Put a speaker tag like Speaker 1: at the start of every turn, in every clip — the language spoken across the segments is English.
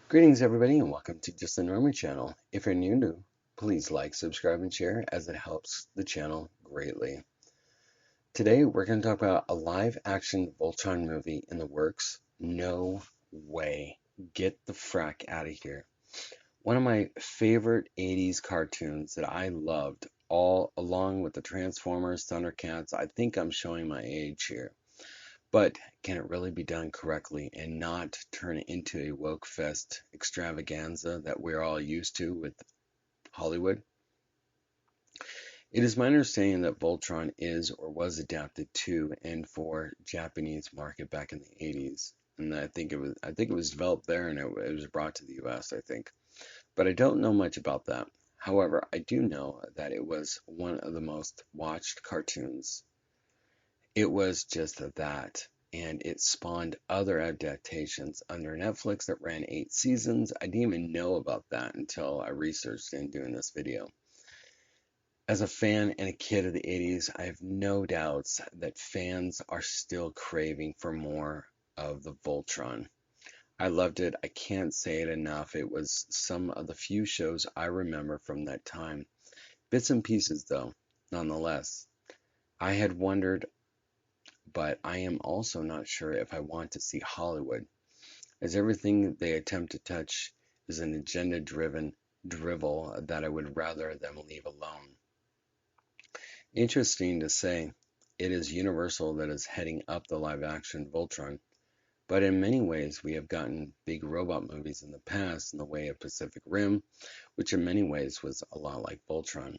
Speaker 1: Greetings everybody and welcome to Just the Normie channel. If you're new, please like, subscribe, and share as it helps the channel greatly. Today we're going to talk about a live action Voltron movie in the works. No way. Get the frack out of here. One of my favorite 80s cartoons that I loved, all along with the Transformers, Thundercats. I think I'm showing my age here. But can it really be done correctly and not turn it into a woke fest extravaganza that we're all used to with Hollywood? It is my understanding that Voltron is or was adapted to and for Japanese market back in the 80s. And I think it was developed there and it was brought to the US, I think. But I don't know much about that. However, I do know that it was one of the most watched cartoons. It was just that, and it spawned other adaptations under Netflix that ran 8 seasons. I didn't even know about that until I researched in doing this video. As a fan and a kid of the 80s, I have no doubts that fans are still craving for more of the Voltron. I loved it. I can't say it enough. It was some of the few shows I remember from that time. Bits and pieces, though, nonetheless. I had wondered, but I am also not sure if I want to see Hollywood, as everything they attempt to touch is an agenda-driven drivel that I would rather them leave alone. Interesting to say, it is Universal that is heading up the live-action Voltron, but in many ways we have gotten big robot movies in the past in the way of Pacific Rim, which in many ways was a lot like Voltron.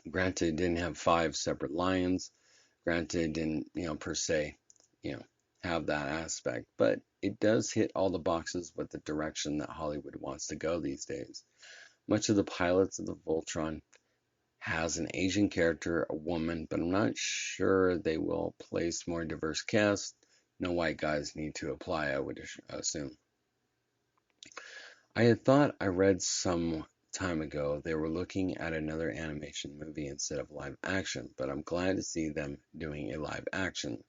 Speaker 1: Granted, it didn't have 5 separate lions. Granted, it didn't, per se, have that aspect, but it does hit all the boxes with the direction that Hollywood wants to go these days. Much of the pilots of the Voltron has an Asian character, a woman, but I'm not sure they will place more diverse cast. No white guys need to apply, I would assume. I had thought I read some time ago they were looking at another animation movie instead of live action, but I'm glad to see them doing a live action.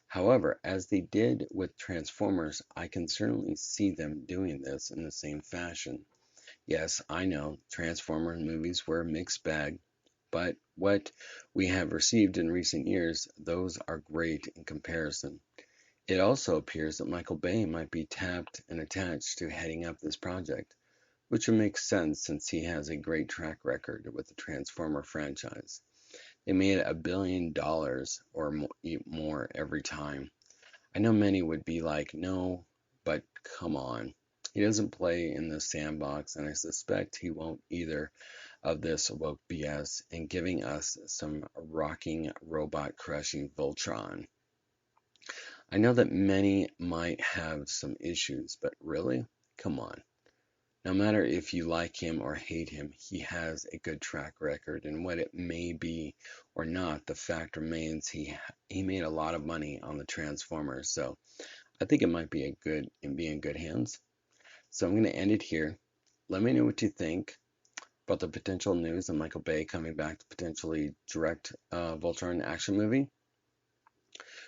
Speaker 1: However, as they did with Transformers, I can certainly see them doing this in the same fashion. Yes, I know Transformers movies were a mixed bag, but what we have received in recent years, those are great in comparison. It also appears that Michael Bay might be tapped and attached to heading up this project, which would make sense since he has a great track record with the Transformer franchise. They made $1 billion or more every time. I know many would be like, no, but come on. He doesn't play in the sandbox, and I suspect he won't either of this woke BS and giving us some rocking robot crushing Voltron. I know that many might have some issues, but really? Come on. No matter if you like him or hate him, he has a good track record, and what it may be or not, the fact remains he made a lot of money on the Transformers, so I think it might be in good hands. So I'm going to end it here. Let me know what you think about the potential news of Michael Bay coming back to potentially direct a Voltron action movie.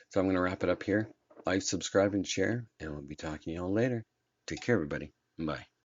Speaker 1: So I'm going to wrap it up here. Like, subscribe, and share, and we'll be talking to you all later. Take care, everybody. Bye.